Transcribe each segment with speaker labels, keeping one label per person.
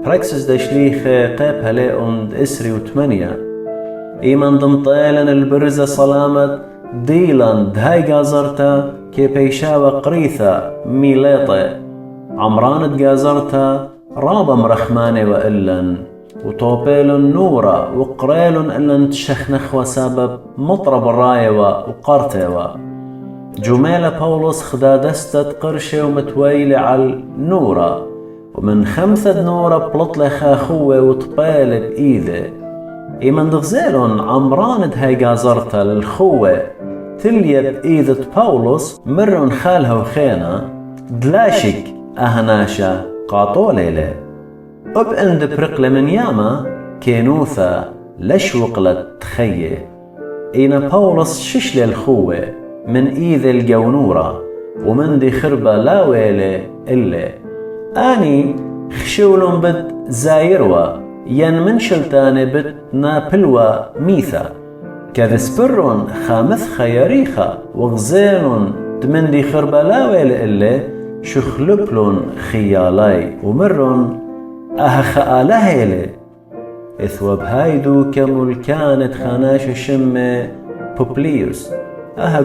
Speaker 1: praxis da schliche قاب هلا und إسري وثمانية إيمان دمطيلن البرزة صلامت ديلان دهاي جازرتا كي بيشا وقريثة ميليطة عمران تجازرتا رابا مرخمانة وإلن وطوبيلن نورا وقريلن إلن تشخنخ وسبب مطرب الراية وقرتة جميلة بولس خدادستت قرشة ومتويلة على النورا ومن خمسة نورا بلطلة خاخوة وطبالة بإيده إيمن دغزيلون عمران هاي جازرتا للخوة تلية بإيدة بولس مرون خالها وخينا دلاشك أهناشا قاطوليلة أبقند برقلة من ياما كينوثا لشوقلة تخيي إينا بولس ششل الخوة من إيذ الجونورة ومن دي خربة لا ويلة إلا آني خشولن بد زايروا ين من شلتاني بد نابلوا ميثا كذسبرون خامث خياريخا وغزيلون تمن دي خربة لا ويلة إلا شخلبلون خيالاي ومرون خآلهيلة إثواب هايدو كمول كانت خناش الشمة بوبليوس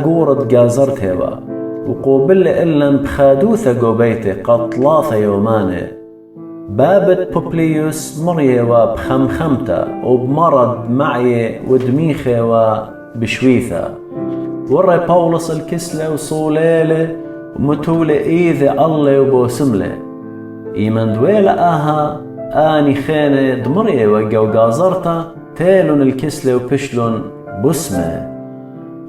Speaker 1: قورة جازرت هوا وقوبل إلن بخادوثة قوبيته قطلاثة يومانه بابت بوبليوس مريوا بخمخمته وبمرض معي ودميخه وبشويثة ورى بولس الكسلة وصوليله ومتولة إيذي الله وبوسمله إيمان دويلة آني خانة دمرية وقو جازرتا تيلون الكسلة وبشلون بسمه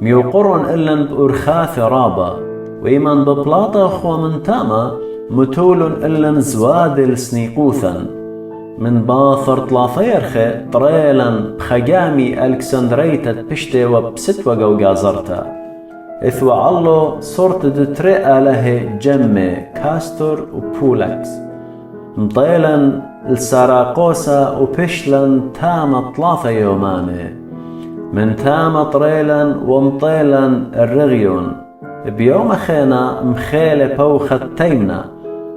Speaker 1: ميوقرون إلن بأرخاث رابا وإيمان ببلاطة أخوة من تاما متولون إلن زوادل سنيقوثا من باثر طلافيرخة طريلا بخجامي ألكسندريتا بشتي وبستوى جو جازرتا إثوى الله صورت دترئة له جمة كاستور وبولاكس مطيلا الساراقوسا وبشلا تاما طلافة يومانه من تاما طريلا ومطيلا الرغيون بيوم خينا مخيلة بوخة تيمنا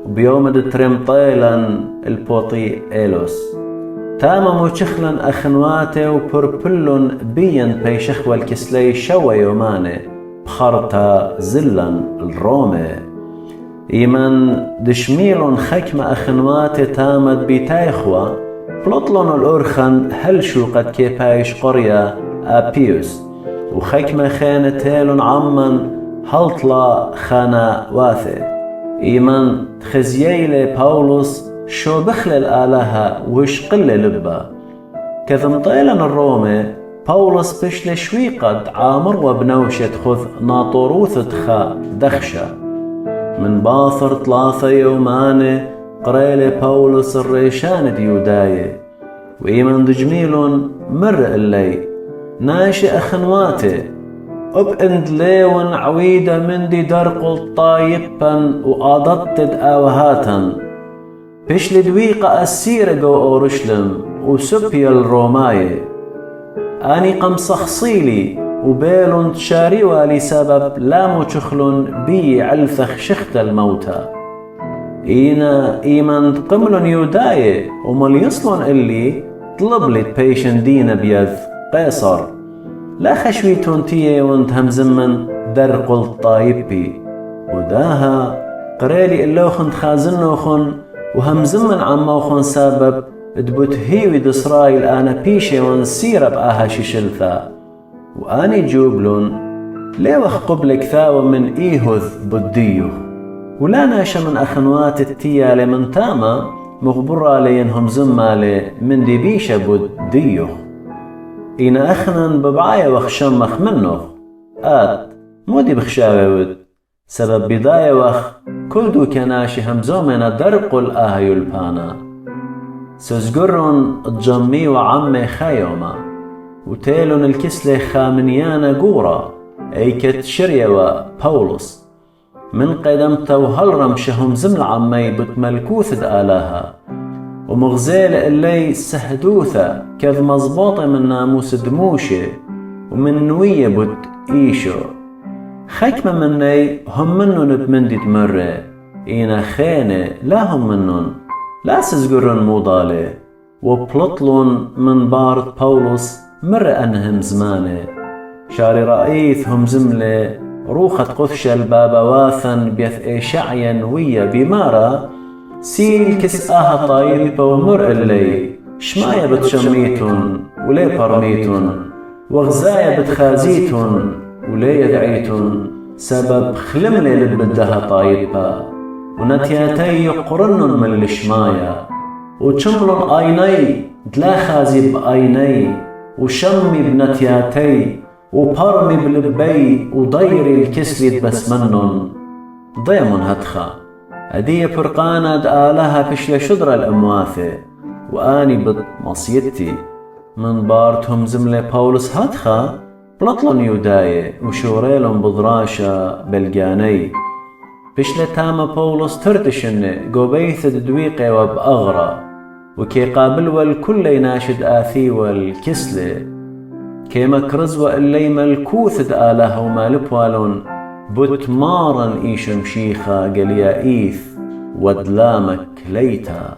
Speaker 1: وبيوم دترم طيلا البوطي إيلوس تاما موشخلا أخنواته وبربلون بيان بيشخ والكسلي شوى يومانه بخرطة زلا الرومي إيمان دشميلون خكمة أخنواته تامت بيتايخوا بلطلون الأرخن هل شو قد كيبايش قرية أبيوس وخكمة خانة تيلون عمان هلطلا خانا واثي إيمان خزييلة بولس شو بخل الآلهة وش قل لبا كذمطيلا الرومي بولس بشل شوي قد عامر وبنوشة خذ ناطروثة خا دخشة من باثر ثلاثة يوماني قريلة بولس الريشان ديوداية وإيمان دجميلون مر اللي ناشئ أخنواته أبقند ليون عويدة من دي درقل طايبا وآضتد آوهاتا بشل دويقة أسيرة جو أورشلم وسبيا الروماية آني قمصخصيلي وبيلون تشاريوا لسبب لا متشخلون بي علفخ شخت الموتى إينا إيمان قملون يوداية ومال يصلون اللي طلب لي بيشن دينا بيذ قيصر لا خشويتون تيه وانت همزمن درقل الطايبي وداها قريلي اللوخن خازنوخن وهمزمن عموخن سبب دبوت هيوي دسرايل أنا بيشي ونسير بآها ششلثا وآني جوبلون ليوخ قبلك ثاوة من إيهوذ بديوخ ولا ناشا من أخنوات التيالي من تاما مغبرة لينهم زمالي من دي بيشا بديوخ إنا أخنن ببعايا وخشمخ منوخ مودي بخشاوي ود سبب بداية وخ كل دو كناشي همزومنا درقل آهيو البانا سوزقرون الجمي وعمي خايوما وتيلون الكسلة خامنيانا قورا ايكت شريوا بولس من قدمتا وهالرم شهم زمل عمي بتملكوث آلاها ومغزيل اللي سهدوثة كذ مزبوطة من ناموس دموشة ومن نوية بد إيشو خكمة مني هم منن بمندي تمرة إينا خينة لا هم منن لا سزقرن موضالي وبلطلون من بارد بولس مر أنهم زمانه شاري رئيث هم زملة روخة قثش البابا واثن بيث إيشعيا ويا بمارا سيل كسآها طايبة ومر اللي شمايا بتشميتون ولي برميتون وغزايا بتخازيتون ولي يدعيتون سبب خلملي للبدها طايبة ونتياتي يقرنن من الشمايا وشملن آيني دلا خازي بآيني وشمي بنتياتي وبرمي بلبي وضيري الكسلي بس منن ضيمن هدخا أدي فرقانة دآلها كشل شدر الأمواثي وآني بمصيتي من بارتهم زملة بولس هدخا بلطلن يوداي وشوريلن بضراشة بلقاني بشلة تاما بولس ترتشن قوبيث دويقي وبأغرى وكي قابل والكل يناشد آثي والكسلة كيما كرزوة اللي ملكوث دآلها ومالبوالون بوتمارن إيش مشيخة قليا إيث ودلامك ليتا